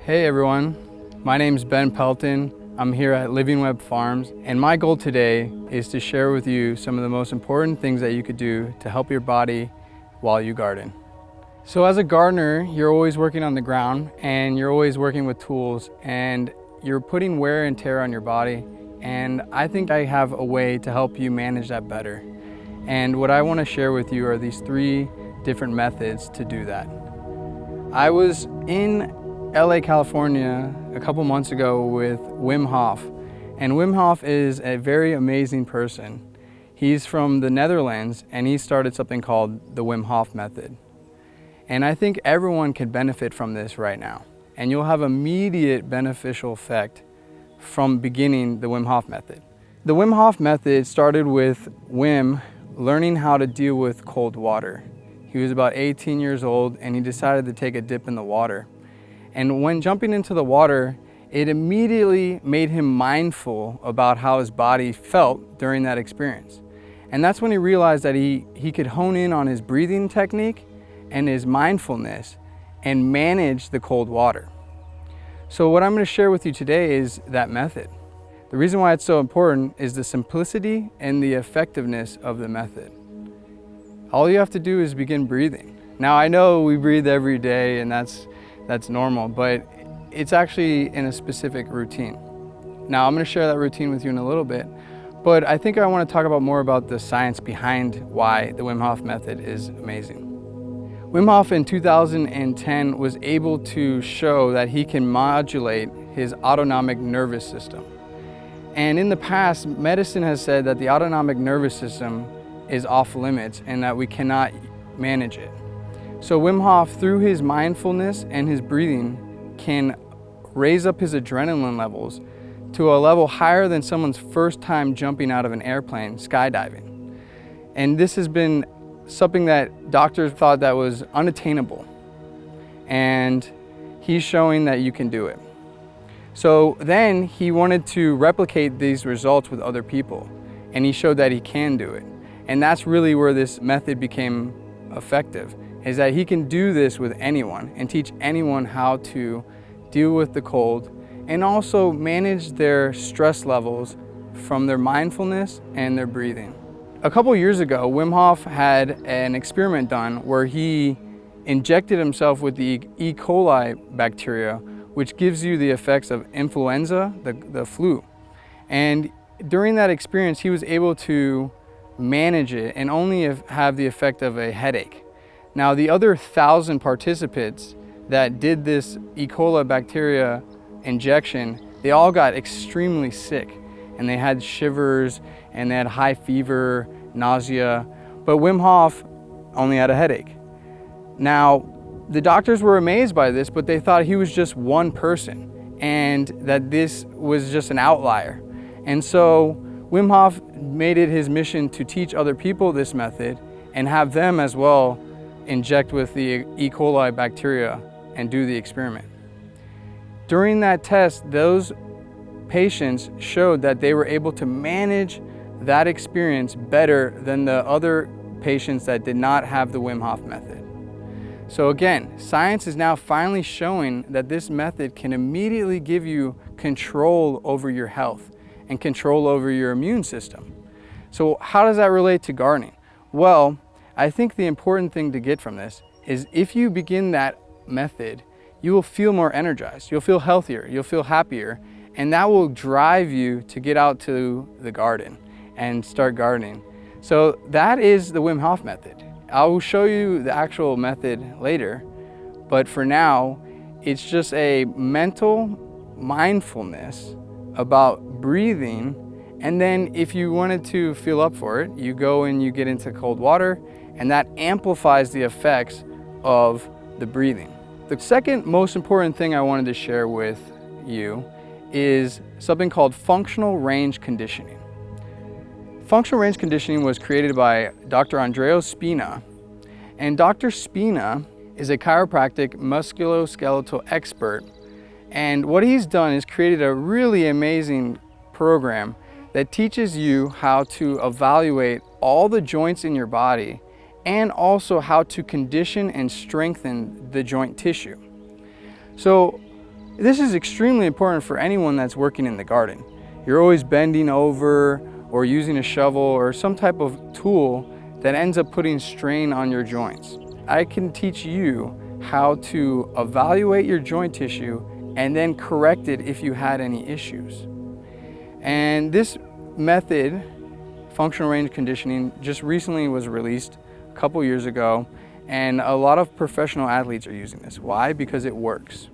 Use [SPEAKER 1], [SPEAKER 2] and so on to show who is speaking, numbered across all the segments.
[SPEAKER 1] Hey everyone, my name is Ben Pelton. I'm here at Living Web Farms, and my goal today is to share with you some of the most important things that you could do to help your body while you garden. So as a gardener, you're always working on the ground and you're always working with tools and you're putting wear and tear on your body, and I think I have a way to help you manage that better. And what I want to share with you are these 3 different methods to do that. I was in LA, California a couple months ago with Wim Hof, and Wim Hof is a very amazing person. He's from the Netherlands and he started something called the Wim Hof Method. And I think everyone can benefit from this right now. And you'll have immediate beneficial effect from beginning the Wim Hof Method. The Wim Hof Method started with Wim learning how to deal with cold water. He was about 18 years old and he decided to take a dip in the water. And when jumping into the water, it immediately made him mindful about how his body felt during that experience. And that's when he realized that he could hone in on his breathing technique and his mindfulness and manage the cold water. So what I'm going to share with you today is that method. The reason why it's so important is the simplicity and the effectiveness of the method. All you have to do is begin breathing. Now I know we breathe every day and that's normal, but it's actually in a specific routine. Now I'm going to share that routine with you in a little bit, but I think I want to talk more about the science behind why the Wim Hof method is amazing. Wim Hof in 2010 was able to show that he can modulate his autonomic nervous system. And in the past, medicine has said that the autonomic nervous system is off limits and that we cannot manage it. So Wim Hof, through his mindfulness and his breathing, can raise up his adrenaline levels to a level higher than someone's first time jumping out of an airplane skydiving. And this has been something that doctors thought that was unattainable. And he's showing that you can do it. So then he wanted to replicate these results with other people, and he showed that he can do it. And that's really where this method became effective, is that he can do this with anyone and teach anyone how to deal with the cold and also manage their stress levels from their mindfulness and their breathing. A couple years ago, Wim Hof had an experiment done where he injected himself with the E. coli bacteria, which gives you the effects of influenza, the flu. And during that experience, he was able to manage it and only have the effect of a headache. Now, the other 1,000 participants that did this E. coli bacteria injection, they all got extremely sick and they had shivers and they had high fever, nausea, but Wim Hof only had a headache. Now, the doctors were amazed by this, but they thought he was just one person and that this was just an outlier. And so Wim Hof made it his mission to teach other people this method and have them as well inject with the E. coli bacteria and do the experiment. During that test, those patients showed that they were able to manage that experience better than the other patients that did not have the Wim Hof method. So again, science is now finally showing that this method can immediately give you control over your health and control over your immune system. So how does that relate to gardening? Well, I think the important thing to get from this is if you begin that method, you will feel more energized, you'll feel healthier, you'll feel happier, and that will drive you to get out to the garden and start gardening. So that is the Wim Hof method. I will show you the actual method later, but for now, it's just a mental mindfulness about breathing. And then if you wanted to feel up for it, you go and you get into cold water, and that amplifies the effects of the breathing. The second most important thing I wanted to share with you is something called functional range conditioning. Functional range conditioning was created by Dr. Andrea Spina, and Dr. Spina is a chiropractic musculoskeletal expert, and what he's done is created a really amazing program that teaches you how to evaluate all the joints in your body and also how to condition and strengthen the joint tissue. So This is extremely important for anyone that's working in the garden. You're always bending over or using a shovel or some type of tool that ends up putting strain on your joints. I can teach you how to evaluate your joint tissue and then correct it if you had any issues. And this method, functional range conditioning, just recently was released a couple years ago, and a lot of professional athletes are using this. Why? Because it works.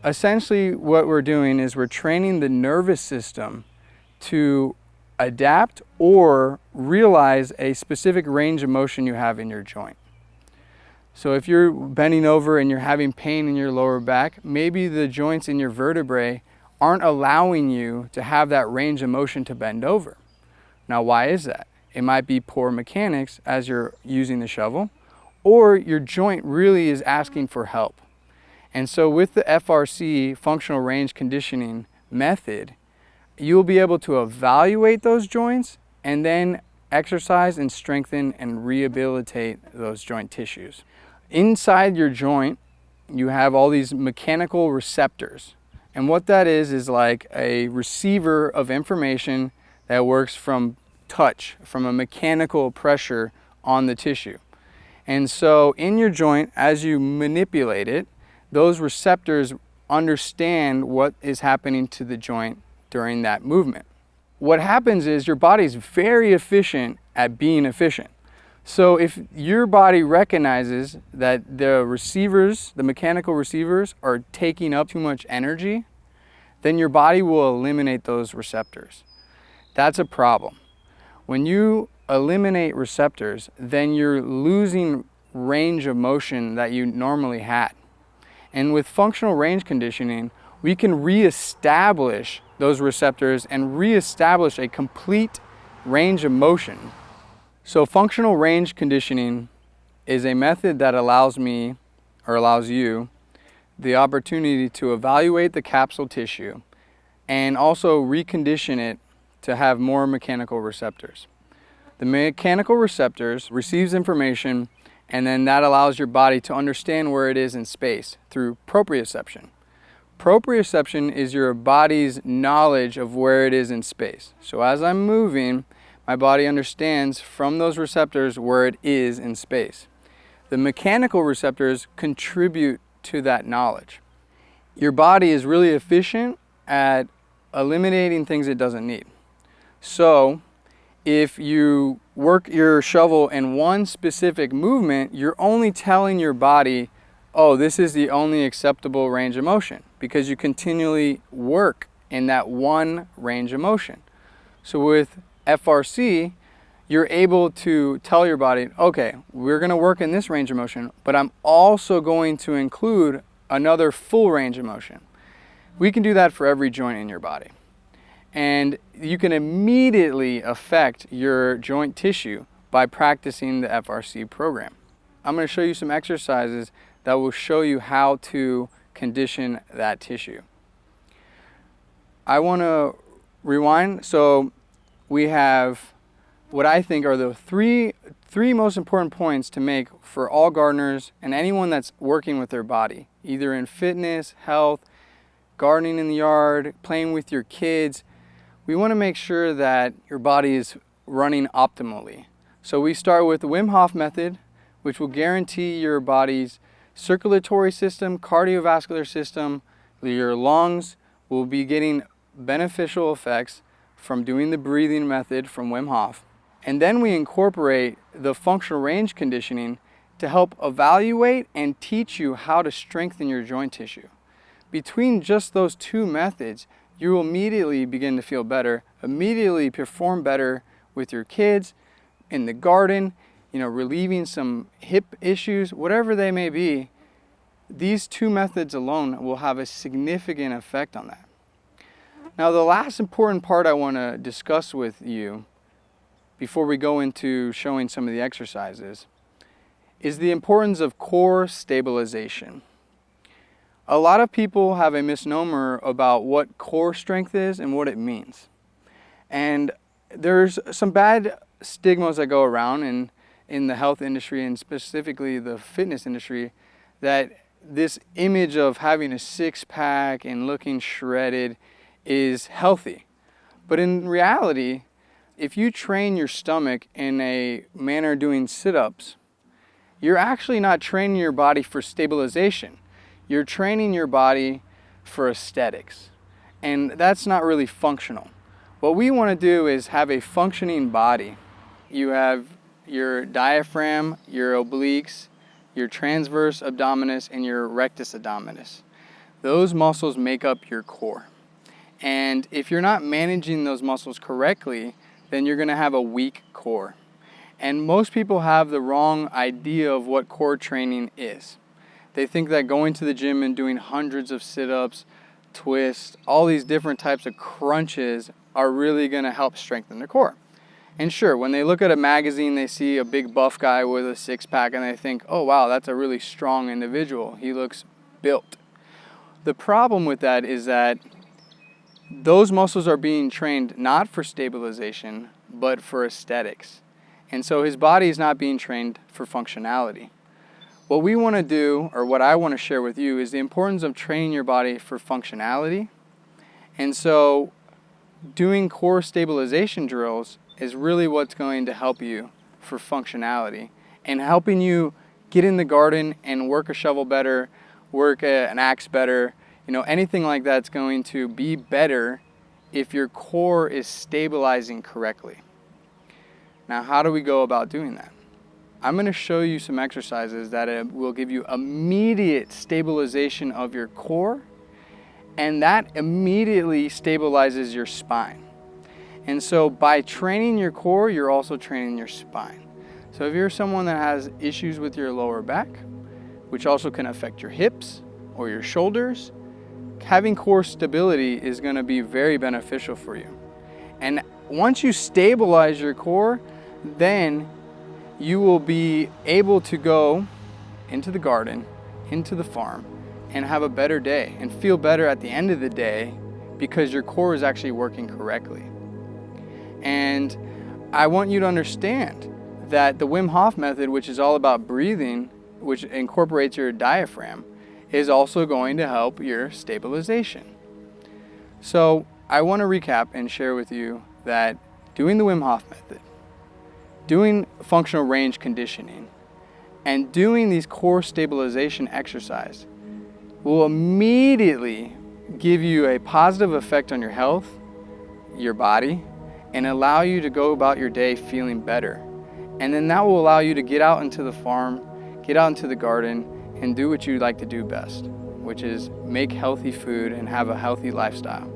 [SPEAKER 1] Essentially what we're doing is we're training the nervous system to adapt or realize a specific range of motion you have in your joint. So if you're bending over and you're having pain in your lower back, maybe the joints in your vertebrae aren't allowing you to have that range of motion to bend over. Now, why is that? It might be poor mechanics as you're using the shovel, or your joint really is asking for help. And so with the FRC, functional range conditioning method, you'll be able to evaluate those joints and then exercise and strengthen and rehabilitate those joint tissues. Inside your joint, you have all these mechanical receptors. And what that is like a receiver of information that works from touch, from a mechanical pressure on the tissue. And so in your joint, as you manipulate it, those receptors understand what is happening to the joint during that movement. What happens is your body's very efficient at being efficient. So if your body recognizes that the receivers, the mechanical receivers, are taking up too much energy, then your body will eliminate those receptors. That's a problem. When you eliminate receptors, then you're losing range of motion that you normally had. And with functional range conditioning, we can reestablish those receptors and reestablish a complete range of motion. So functional range conditioning is a method that allows me, or allows you, the opportunity to evaluate the capsule tissue and also recondition it to have more mechanical receptors. The mechanical receptors receives information, and then that allows your body to understand where it is in space through proprioception. Proprioception is your body's knowledge of where it is in space. So as I'm moving, my body understands from those receptors where it is in space. The mechanical receptors contribute to that knowledge. Your body is really efficient at eliminating things it doesn't need. So if you work your shovel in one specific movement, you're only telling your body, oh, this is the only acceptable range of motion, because you continually work in that one range of motion. So with FRC, you're able to tell your body, okay, we're going to work in this range of motion, but I'm also going to include another full range of motion. We can do that for every joint in your body. And you can immediately affect your joint tissue by practicing the FRC program. I'm going to show you some exercises that will show you how to condition that tissue. I want to rewind. So we have what I think are the three most important points to make for all gardeners and anyone that's working with their body, either in fitness, health, gardening in the yard, playing with your kids. We want to make sure that your body is running optimally. So we start with the Wim Hof Method, which will guarantee your body's circulatory system, cardiovascular system, your lungs will be getting beneficial effects from doing the breathing method from Wim Hof. And then we incorporate the functional range conditioning to help evaluate and teach you how to strengthen your joint tissue. Between just those two methods, you will immediately begin to feel better, immediately perform better with your kids, in the garden, relieving some hip issues, whatever they may be. These two methods alone will have a significant effect on that. Now, the last important part I want to discuss with you before we go into showing some of the exercises is the importance of core stabilization. A lot of people have a misnomer about what core strength is and what it means. And there's some bad stigmas that go around in the health industry and specifically the fitness industry, that this image of having a six-pack and looking shredded is healthy. But in reality, if you train your stomach in a manner doing sit-ups, you're actually not training your body for stabilization. You're training your body for aesthetics. And that's not really functional. What we want to do is have a functioning body. You have your diaphragm, your obliques, your transverse abdominis, and your rectus abdominis. Those muscles make up your core. And if you're not managing those muscles correctly, then you're going to have a weak core. And most people have the wrong idea of what core training is. They think that going to the gym and doing hundreds of sit-ups, twists, all these different types of crunches are really going to help strengthen the core. And sure, when they look at a magazine, they see a big buff guy with a six-pack and they think, oh wow, that's a really strong individual. He looks built. The problem with that is that those muscles are being trained not for stabilization, but for aesthetics. And so his body is not being trained for functionality. What we want to do, or what I want to share with you, is the importance of training your body for functionality. And so doing core stabilization drills is really what's going to help you for functionality and helping you get in the garden and work a shovel better, work an axe better, anything like that's going to be better if your core is stabilizing correctly. Now, how do we go about doing that? I'm going to show you some exercises that will give you immediate stabilization of your core, and that immediately stabilizes your spine. And so by training your core, you're also training your spine. So if you're someone that has issues with your lower back, which also can affect your hips or your shoulders, having core stability is going to be very beneficial for you. And once you stabilize your core, then you will be able to go into the garden, into the farm, and have a better day and feel better at the end of the day because your core is actually working correctly. And I want you to understand that the Wim Hof Method, which is all about breathing, which incorporates your diaphragm, is also going to help your stabilization. So I want to recap and share with you that doing the Wim Hof Method, doing functional range conditioning, and doing these core stabilization exercise will immediately give you a positive effect on your health, your body, and allow you to go about your day feeling better. And then that will allow you to get out into the farm, get out into the garden, and do what you like to do best, which is make healthy food and have a healthy lifestyle.